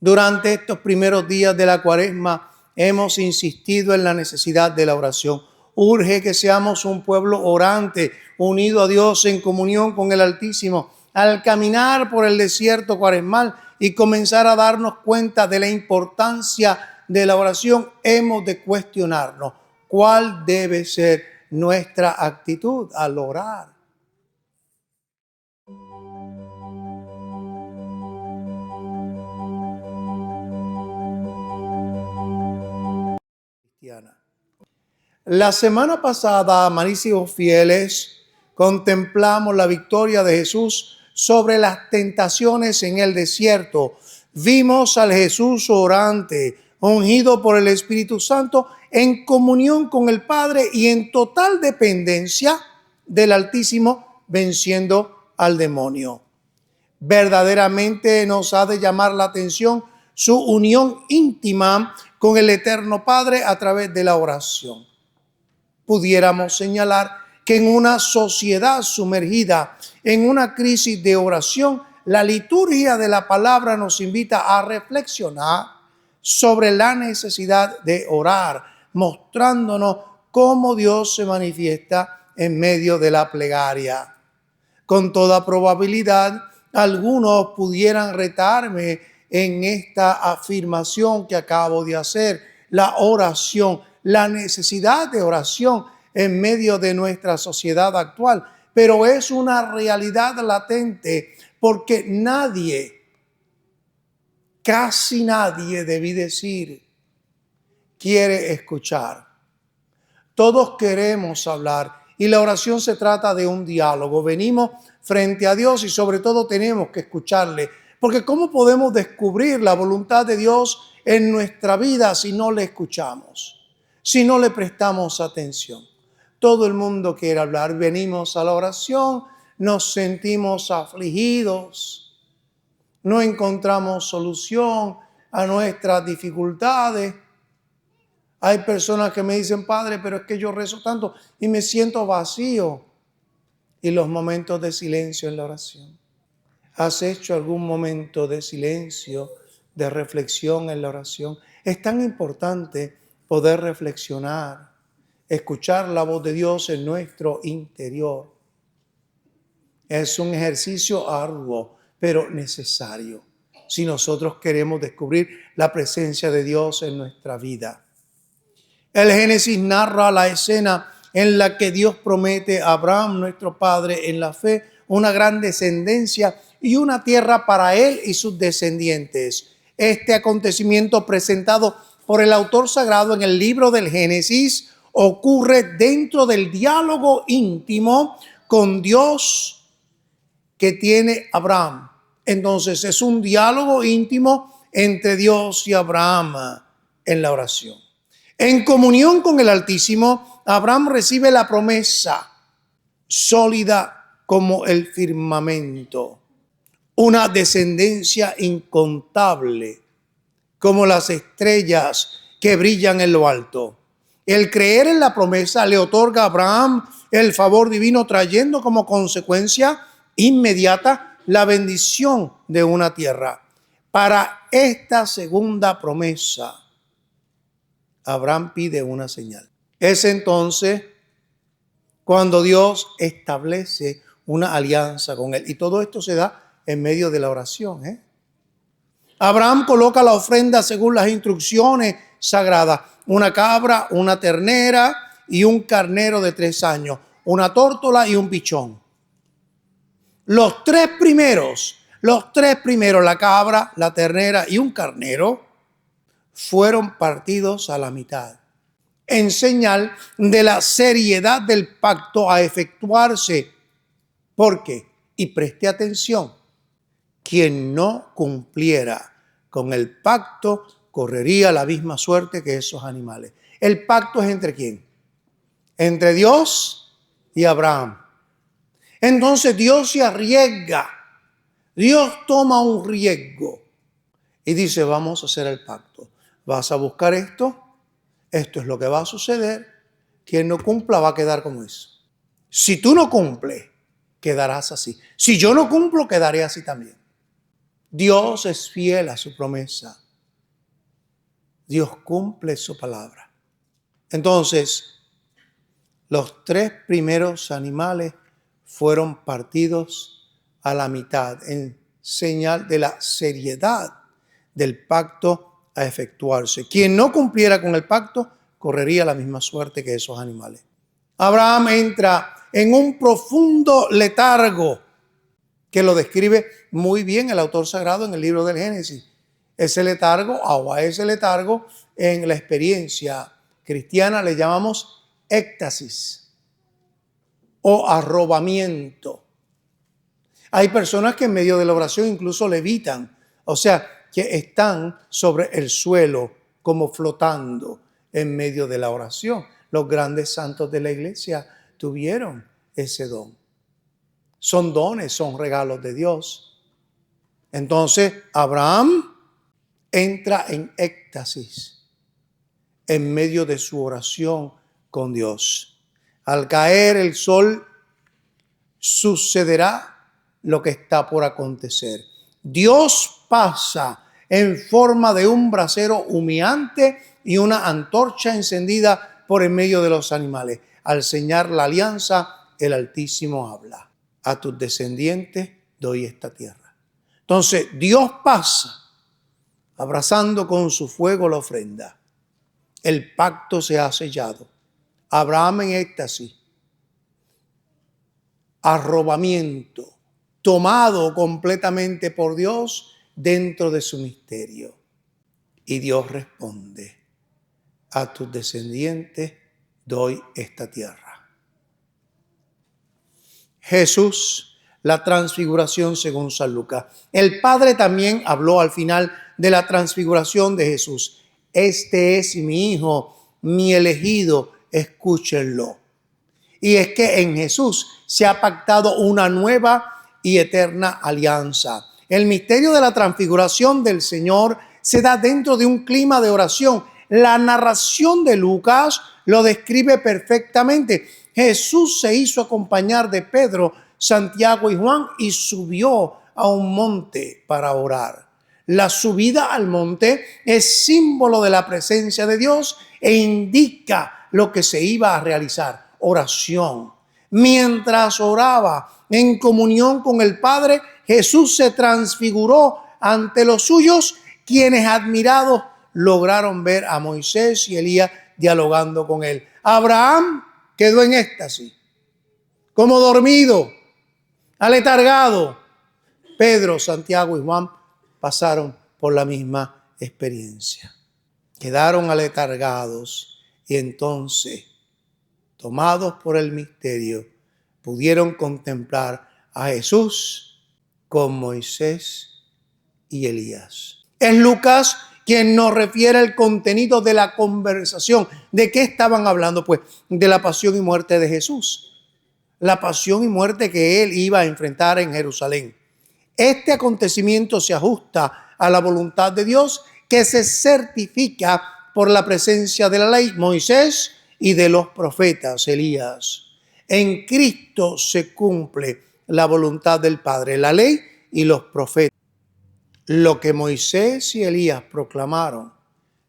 Durante estos primeros días de la Cuaresma hemos insistido en la necesidad de la oración. Urge que seamos un pueblo orante, unido a Dios en comunión con el Altísimo. Al caminar por el desierto cuaresmal y comenzar a darnos cuenta de la importancia de la oración, hemos de cuestionarnos cuál debe ser nuestra actitud al orar. La semana pasada, amarísimos fieles, contemplamos la victoria de Jesús sobre las tentaciones en el desierto. Vimos al Jesús orante, ungido por el Espíritu Santo, en comunión con el Padre y en total dependencia del Altísimo, venciendo al demonio. Verdaderamente nos ha de llamar la atención su unión íntima con el Eterno Padre a través de la oración. Pudiéramos señalar que en una sociedad sumergida en una crisis de oración, la liturgia de la palabra nos invita a reflexionar sobre la necesidad de orar, mostrándonos cómo Dios se manifiesta en medio de la plegaria. Con toda probabilidad, algunos pudieran retarme en esta afirmación que acabo de hacer. La oración, la necesidad de oración en medio de nuestra sociedad actual. Pero es una realidad latente porque casi nadie, debí decir, quiere escuchar. Todos queremos hablar y la oración se trata de un diálogo. Venimos frente a Dios y sobre todo tenemos que escucharle. Porque ¿cómo podemos descubrir la voluntad de Dios en nuestra vida si no le escuchamos? Si no le prestamos atención. Todo el mundo quiere hablar. Venimos a la oración, nos sentimos afligidos, no encontramos solución a nuestras dificultades. Hay personas que me dicen, Padre, pero es que yo rezo tanto y me siento vacío. Y los momentos de silencio en la oración. ¿Has hecho algún momento de silencio, de reflexión en la oración? Es tan importante poder reflexionar, escuchar la voz de Dios en nuestro interior. Es un ejercicio arduo, pero necesario, si nosotros queremos descubrir la presencia de Dios en nuestra vida. El Génesis narra la escena en la que Dios promete a Abraham, nuestro padre en la fe, una gran descendencia y una tierra para él y sus descendientes. Este acontecimiento presentado por el autor sagrado en el libro del Génesis ocurre dentro del diálogo íntimo con Dios que tiene Abraham. Entonces es un diálogo íntimo entre Dios y Abraham en la oración. En comunión con el Altísimo, Abraham recibe la promesa sólida como el firmamento, una descendencia incontable como las estrellas que brillan en lo alto. El creer en la promesa le otorga a Abraham el favor divino, trayendo como consecuencia inmediata la bendición de una tierra. Para esta segunda promesa, Abraham pide una señal. Es entonces cuando Dios establece una alianza con él. Y todo esto se da en medio de la oración. Abraham coloca la ofrenda según las instrucciones sagradas. Una cabra, una ternera y un carnero de 3 años. Una tórtola y un pichón. Los tres primeros, la cabra, la ternera y un carnero, fueron partidos a la mitad, en señal de la seriedad del pacto a efectuarse. ¿Por qué? Y preste atención, quien no cumpliera con el pacto correría la misma suerte que esos animales. ¿El pacto es entre quién? Entre Dios y Abraham. Entonces Dios se arriesga, Dios toma un riesgo y dice, vamos a hacer el pacto. Vas a buscar esto es lo que va a suceder. Quien no cumpla va a quedar como eso. Si tú no cumples, quedarás así. Si yo no cumplo, quedaré así también. Dios es fiel a su promesa. Dios cumple su palabra. Entonces, los 3 primeros animales fueron partidos a la mitad en señal de la seriedad del pacto a efectuarse. Quien no cumpliera con el pacto correría la misma suerte que esos animales. Abraham entra en un profundo letargo que lo describe muy bien el autor sagrado en el libro del Génesis. Ese letargo, o a ese letargo, en la experiencia cristiana le llamamos éxtasis o arrobamiento. Hay personas que en medio de la oración incluso levitan, o sea, que están sobre el suelo como flotando en medio de la oración. Los grandes santos de la iglesia tuvieron ese don. Son dones, son regalos de Dios. Entonces, Abraham entra en éxtasis en medio de su oración con Dios. Al caer el sol, sucederá lo que está por acontecer. Dios pasa en forma de un brasero humeante y una antorcha encendida por en medio de los animales. Al sellar la alianza, el Altísimo habla: a tus descendientes doy esta tierra. Entonces, Dios pasa abrazando con su fuego la ofrenda. El pacto se ha sellado. Abraham en éxtasis, arrobamiento, tomado completamente por Dios dentro de su misterio. Y Dios responde: a tus descendientes doy esta tierra. Jesús, la transfiguración según San Lucas. El Padre también habló al final de la transfiguración de Jesús: este es mi Hijo, mi elegido, escúchenlo. Y es que en Jesús se ha pactado una nueva y eterna alianza. El misterio de la transfiguración del Señor se da dentro de un clima de oración. La narración de Lucas lo describe perfectamente. Jesús se hizo acompañar de Pedro, Santiago y Juan y subió a un monte para orar. La subida al monte es símbolo de la presencia de Dios e indica lo que se iba a realizar: oración. Mientras oraba en comunión con el Padre, Jesús se transfiguró ante los suyos, quienes admirados lograron ver a Moisés y Elías dialogando con él. Abraham quedó en éxtasis, como dormido, aletargado. Pedro, Santiago y Juan pasaron por la misma experiencia. Quedaron aletargados y entonces, tomados por el misterio, pudieron contemplar a Jesús con Moisés y Elías. Es Lucas quien nos refiere el contenido de la conversación. ¿De qué estaban hablando? Pues de la pasión y muerte de Jesús. La pasión y muerte que él iba a enfrentar en Jerusalén. Este acontecimiento se ajusta a la voluntad de Dios, que se certifica por la presencia de la ley, Moisés, y de los profetas, Elías. En Cristo se cumple la voluntad del Padre, la ley y los profetas. Lo que Moisés y Elías proclamaron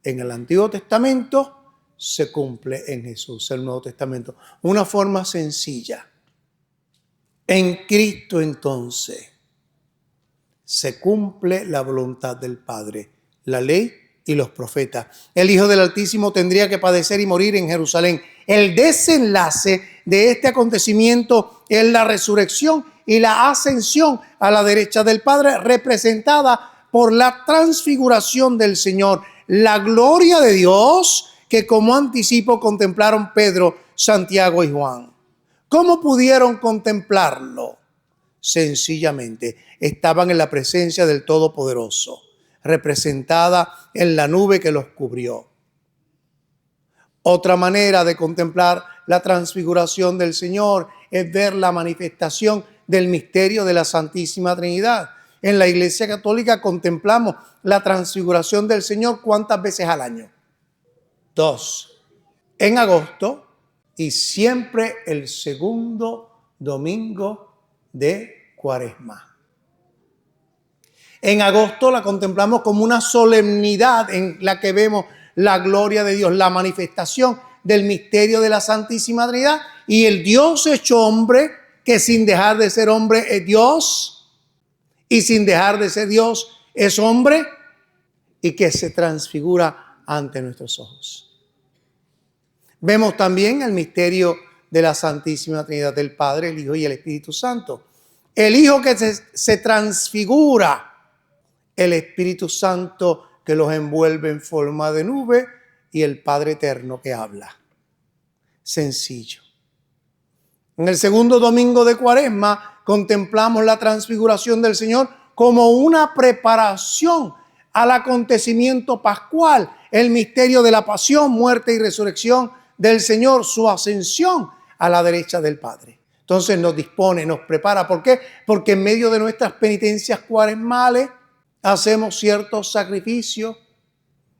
en el Antiguo Testamento se cumple en Jesús, el Nuevo Testamento. Una forma sencilla. En Cristo entonces se cumple la voluntad del Padre, la ley y los profetas. El Hijo del Altísimo tendría que padecer y morir en Jerusalén. El desenlace de este acontecimiento es la resurrección y la ascensión a la derecha del Padre, representada por la transfiguración del Señor. La gloria de Dios que como anticipo contemplaron Pedro, Santiago y Juan. ¿Cómo pudieron contemplarlo? Sencillamente, estaban en la presencia del Todopoderoso, representada en la nube que los cubrió. Otra manera de contemplar la transfiguración del Señor es ver la manifestación del misterio de la Santísima Trinidad. En la Iglesia Católica contemplamos la transfiguración del Señor, ¿cuántas veces al año? 2. En agosto y siempre el segundo domingo de Cuaresma. En agosto la contemplamos como una solemnidad en la que vemos la gloria de Dios, la manifestación del misterio de la Santísima Trinidad y el Dios hecho hombre, que sin dejar de ser hombre es Dios y sin dejar de ser Dios es hombre y que se transfigura ante nuestros ojos. Vemos también el misterio de la Santísima Trinidad del Padre, el Hijo y el Espíritu Santo. El Hijo que se transfigura, el Espíritu Santo que los envuelve en forma de nube y el Padre eterno que habla. Sencillo. En el segundo domingo de Cuaresma contemplamos la transfiguración del Señor como una preparación al acontecimiento pascual, el misterio de la pasión, muerte y resurrección del Señor, su ascensión a la derecha del Padre. Entonces nos dispone, nos prepara. ¿Por qué? Porque en medio de nuestras penitencias cuaresmales hacemos ciertos sacrificios.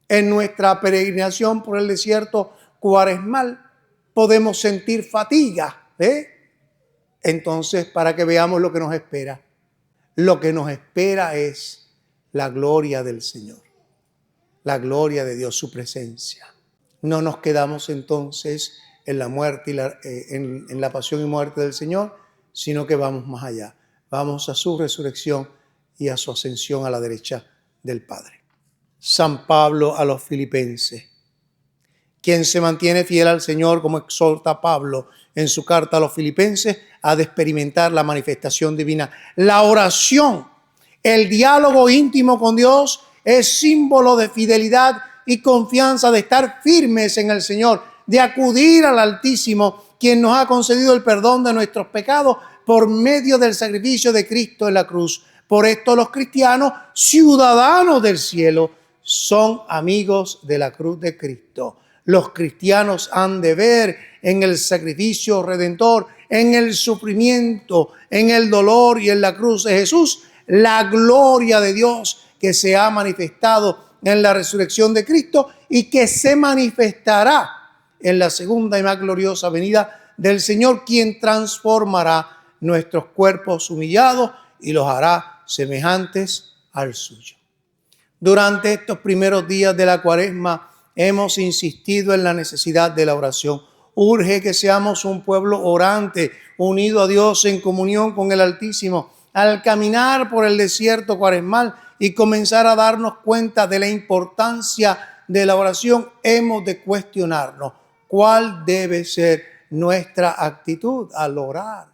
En nuestra peregrinación por el desierto cuaresmal podemos sentir fatiga. Entonces, para que veamos lo que nos espera. Lo que nos espera es la gloria del Señor. La gloria de Dios, su presencia. No nos quedamos entonces en la muerte y en la pasión y muerte del Señor, sino que vamos más allá. Vamos a su resurrección y a su ascensión a la derecha del Padre. San Pablo a los Filipenses. Quien se mantiene fiel al Señor, como exhorta Pablo en su carta a los Filipenses, ha de experimentar la manifestación divina. La oración, el diálogo íntimo con Dios, es símbolo de fidelidad y confianza, de estar firmes en el Señor, de acudir al Altísimo, quien nos ha concedido el perdón de nuestros pecados por medio del sacrificio de Cristo en la cruz. Por esto los cristianos, ciudadanos del cielo, son amigos de la cruz de Cristo. Los cristianos han de ver en el sacrificio redentor, en el sufrimiento, en el dolor y en la cruz de Jesús, la gloria de Dios que se ha manifestado en la resurrección de Cristo y que se manifestará en la segunda y más gloriosa venida del Señor, quien transformará nuestros cuerpos humillados y los hará semejantes al suyo. Durante estos primeros días de la Cuaresma hemos insistido en la necesidad de la oración. Urge que seamos un pueblo orante, unido a Dios en comunión con el Altísimo. Al caminar por el desierto cuaresmal y comenzar a darnos cuenta de la importancia de la oración, hemos de cuestionarnos cuál debe ser nuestra actitud al orar.